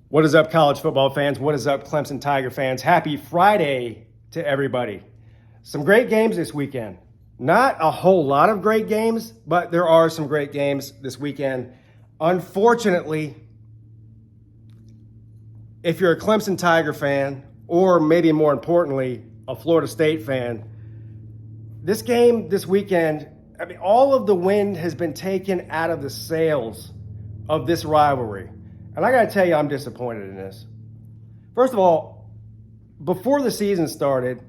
What is up, college football fans? What is up, Clemson Tiger fans? Happy Friday to everybody. Some great games this weekend. Not a whole lot of great games, but there are some great games this weekend. Unfortunately, if you're a Clemson Tiger fan, or maybe more importantly, a Florida State fan, this game this weekend, all of the wind has been taken out of the sails of this rivalry. And I got to tell you, I'm disappointed in this. First of all, before the season started,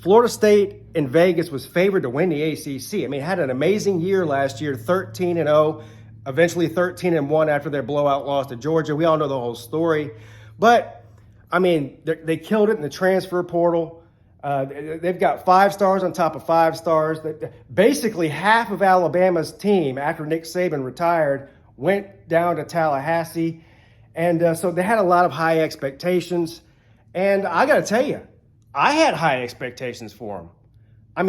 Florida State in Vegas was favored to win the ACC. It had an amazing year last year, 13-0, eventually 13-1 after their blowout loss to Georgia. We all know the whole story. But, they killed it in the transfer portal. They've got 5 stars on top of 5 stars. Basically, half of Alabama's team, after Nick Saban retired, went down to Tallahassee. And so they had a lot of high expectations. And I got to tell you, I had high expectations for them. I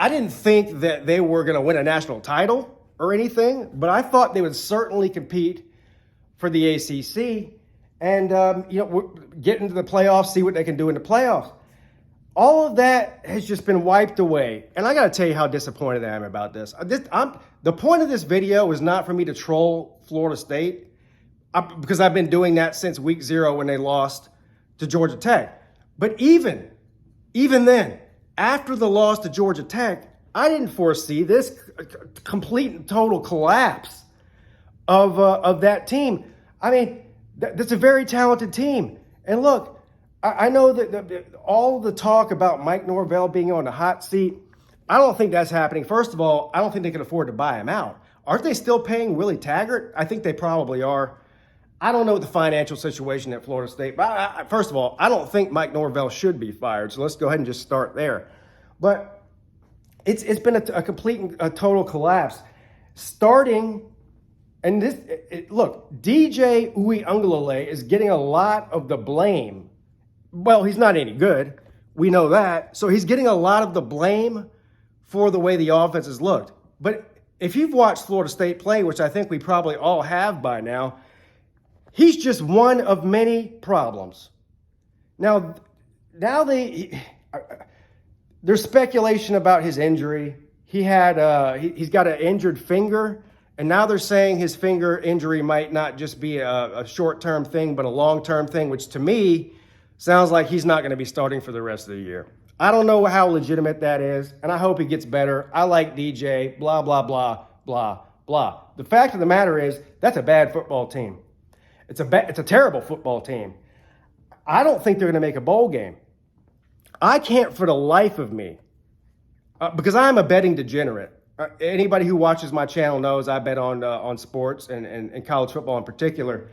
didn't think that they were going to win a national title or anything, but I thought they would certainly compete for the ACC and, get into the playoffs, see what they can do in the playoffs. All of that has just been wiped away. And I got to tell you how disappointed I am about this. The point of this video is not for me to troll Florida State, because I've been doing that since week 0 when they lost to Georgia Tech. But even then, after the loss to Georgia Tech, I didn't foresee this complete and total collapse of that team. That's a very talented team. And look, I know that all the talk about Mike Norvell being on the hot seat, I don't think that's happening. First of all, I don't think they can afford to buy him out. Aren't they still paying Willie Taggart? I think they probably are. I don't know the financial situation at Florida State, but first of all, I don't think Mike Norvell should be fired. So let's go ahead and just start there. But it's been a complete and a total collapse. Starting, and look, DJ Uiagalelei is getting a lot of the blame. Well, he's not any good. We know that. So he's getting a lot of the blame for the way the offense has looked. But if you've watched Florida State play, which I think we probably all have by now, he's just one of many problems. Now there's speculation about his injury. He's got an injured finger, and now they're saying his finger injury might not just be a short-term thing, but a long-term thing, which to me sounds like he's not going to be starting for the rest of the year. I don't know how legitimate that is, and I hope he gets better. I like DJ, blah, blah, blah, blah, blah. The fact of the matter is, that's a bad football team. It's a terrible football team. I don't think they're going to make a bowl game. I can't for the life of me, because I'm a betting degenerate. Anybody who watches my channel knows I bet on sports and college football in particular.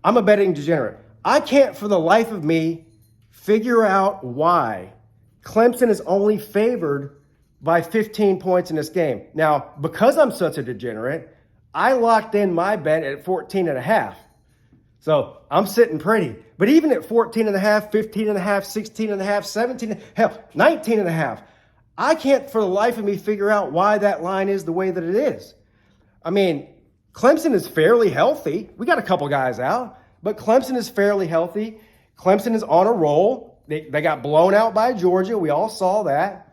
I'm a betting degenerate. I can't for the life of me figure out why Clemson is only favored by 15 points in this game. Now, because I'm such a degenerate, I locked in my bet at 14.5. So I'm sitting pretty. But even at 14.5, 15.5, 16.5, 17, hell, 19.5, I can't for the life of me figure out why that line is the way that it is. Clemson is fairly healthy. We got a couple guys out, but Clemson is fairly healthy. Clemson is on a roll. They got blown out by Georgia. We all saw that.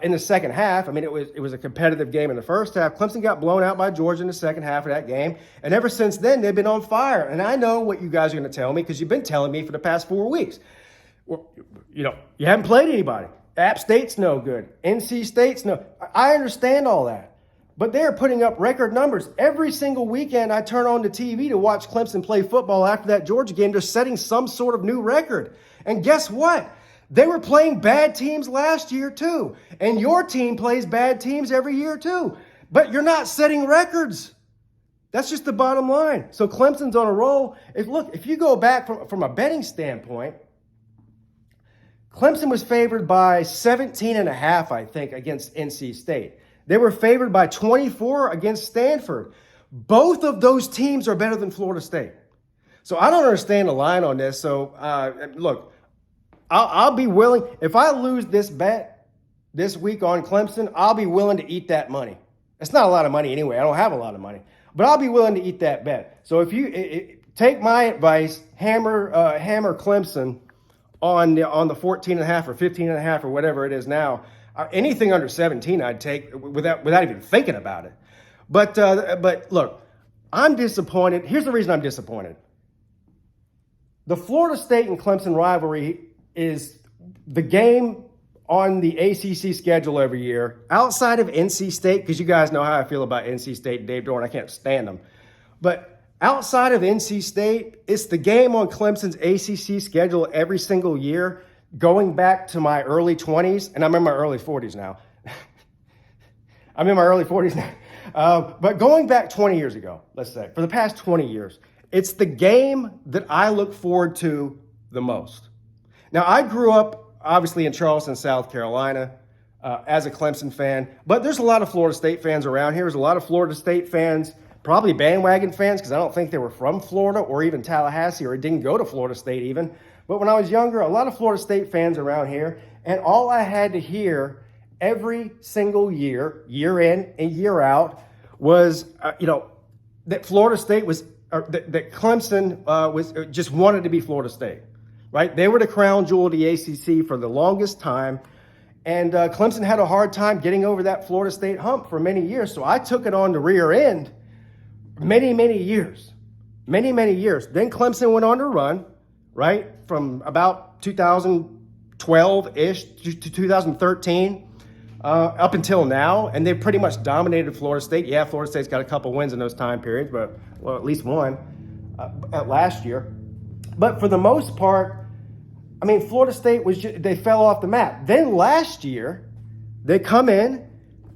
In the second half, it was a competitive game in the first half. Clemson got blown out by Georgia in the second half of that game. And ever since then, they've been on fire. And I know what you guys are going to tell me, because you've been telling me for the past 4 weeks. Well, you haven't played anybody. App State's no good. NC State's no. I understand all that. But they're putting up record numbers. Every single weekend I turn on the TV to watch Clemson play football after that Georgia game. They're setting some sort of new record. And guess what? They were playing bad teams last year too. And your team plays bad teams every year too. But you're not setting records. That's just the bottom line. So Clemson's on a roll. If you go back from a betting standpoint, Clemson was favored by 17.5, I think, against NC State. They were favored by 24 against Stanford. Both of those teams are better than Florida State. So I don't understand the line on this. So look, I'll be willing, if I lose this bet this week on Clemson, I'll be willing to eat that money. It's not a lot of money anyway. I don't have a lot of money. But I'll be willing to eat that bet. So if you take my advice, hammer Clemson on the 14 and a half or 15 and a half or whatever it is now. Anything under 17 I'd take without even thinking about it. But look, I'm disappointed. Here's the reason I'm disappointed. The Florida State and Clemson rivalry is the game on the ACC schedule every year, outside of NC State, because you guys know how I feel about NC State and Dave Doran. I can't stand them. But outside of NC State, it's the game on Clemson's ACC schedule every single year, going back to my early 20s, and I'm in my early 40s now. I'm in my early 40s now. But going back 20 years ago, let's say, for the past 20 years, it's the game that I look forward to the most. Now, I grew up, obviously, in Charleston, South Carolina, as a Clemson fan, but there's a lot of Florida State fans around here. There's a lot of Florida State fans, probably bandwagon fans, because I don't think they were from Florida or even Tallahassee or didn't go to Florida State even. But when I was younger, a lot of Florida State fans around here, and all I had to hear every single year, year in and year out, was, that Florida State was, that Clemson was just wanted to be Florida State, right? They were the crown jewel of the ACC for the longest time, and Clemson had a hard time getting over that Florida State hump for many years. So I took it on the rear end many years. Then Clemson went on to run, right, from about 2012-ish to 2013 up until now, and they've pretty much dominated Florida State. Yeah, Florida State's got a couple wins in those time periods, but, well, at least one last year. But for the most part, I mean, Florida State they fell off the map. Then last year, they come in,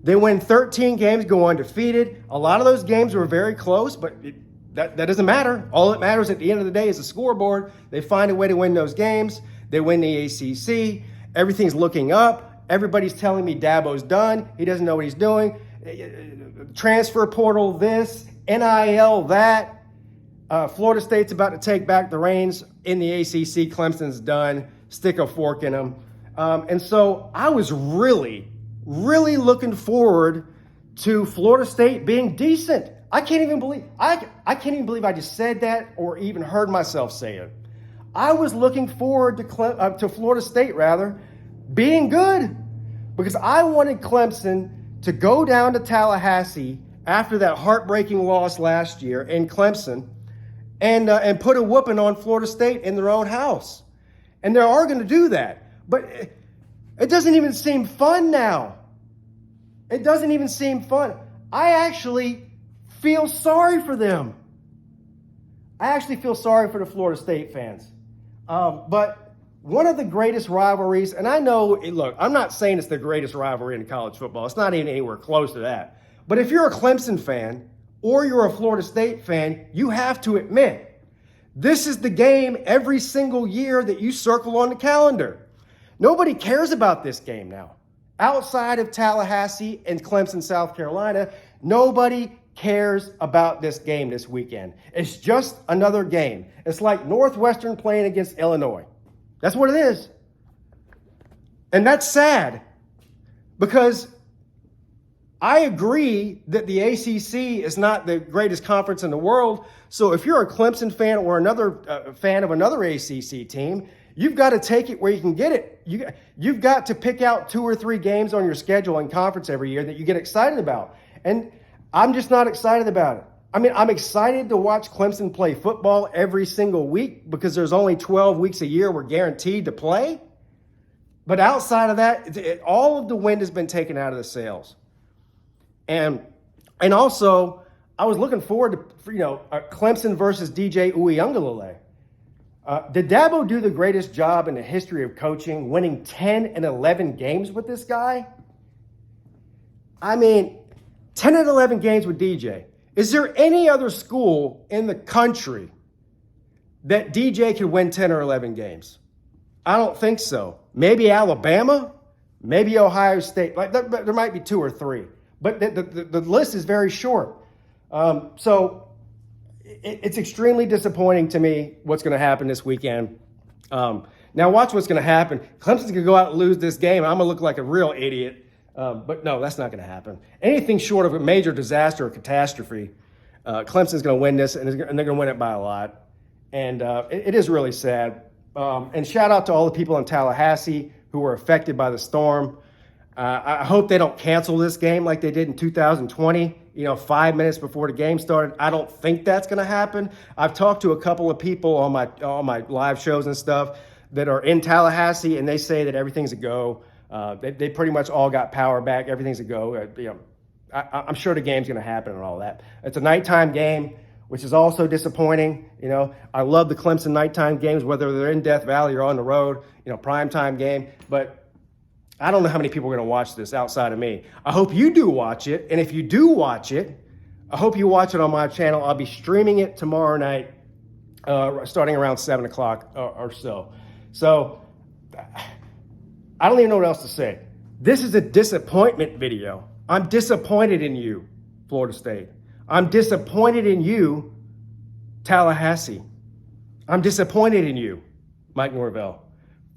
they win 13 games, go undefeated. A lot of those games were very close, but that doesn't matter. All that matters at the end of the day is the scoreboard. They find a way to win those games. They win the ACC. Everything's looking up. Everybody's telling me Dabo's done. He doesn't know what he's doing. Transfer portal this, NIL that. Florida State's about to take back the reins in the ACC. Clemson's done. Stick a fork in them. And so I was really looking forward to Florida State being decent. I can't even believe I just said that or even heard myself say it. I was looking forward to Florida State being good, because I wanted Clemson to go down to Tallahassee after that heartbreaking loss last year in Clemson and put a whooping on Florida State in their own house. And they are going to do that. But it doesn't even seem fun now. It doesn't even seem fun. I actually feel sorry for them. I actually feel sorry for the Florida State fans. But one of the greatest rivalries, and I know, look, I'm not saying it's the greatest rivalry in college football. It's not even anywhere close to that. But if you're a Clemson fan or you're a Florida State fan, you have to admit, this is the game every single year that you circle on the calendar. Nobody cares about this game now. Outside of Tallahassee and Clemson, South Carolina, nobody cares about this game this weekend. It's just another game. It's like Northwestern playing against Illinois. That's what it is. And that's sad, because I agree that the ACC is not the greatest conference in the world. So if you're a Clemson fan or another fan of another ACC team, you've got to take it where you can get it. You've got to pick out 2 or 3 games on your schedule in conference every year that you get excited about. And I'm just not excited about it. I mean, I'm excited to watch Clemson play football every single week because there's only 12 weeks a year we're guaranteed to play. But outside of that, all of the wind has been taken out of the sails. And also, I was looking forward to, Clemson versus DJ Uiagalelei. Did Dabo do the greatest job in the history of coaching, winning 10 and 11 games with this guy? I mean, 10 and 11 games with DJ. Is there any other school in the country that DJ could win 10 or 11 games? I don't think so. Maybe Alabama, maybe Ohio State. There might be 2 or 3, but the list is very short. So it's extremely disappointing to me what's going to happen this weekend. Now watch what's going to happen. Clemson's going to go out and lose this game, and I'm going to look like a real idiot. But no, that's not going to happen. Anything short of a major disaster or catastrophe, Clemson's going to win this, and they're going to win it by a lot. And it is really sad. And shout out to all the people in Tallahassee who were affected by the storm. I hope they don't cancel this game like they did in 2020, 5 minutes before the game started. I don't think that's going to happen. I've talked to a couple of people on my live shows and stuff that are in Tallahassee, and they say that everything's a go. They pretty much all got power back. Everything's a go. I'm sure the game's going to happen and all that. It's a nighttime game, which is also disappointing. I love the Clemson nighttime games, whether they're in Death Valley or on the road, primetime game. But I don't know how many people are going to watch this outside of me. I hope you do watch it. And if you do watch it, I hope you watch it on my channel. I'll be streaming it tomorrow night, starting around 7 o'clock or so. So I don't even know what else to say. This is a disappointment video. I'm disappointed in you, Florida State. I'm disappointed in you, Tallahassee. I'm disappointed in you, Mike Norvell,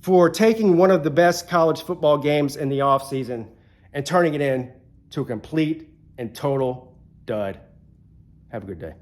for taking one of the best college football games in the offseason and turning it into a complete and total dud. Have a good day.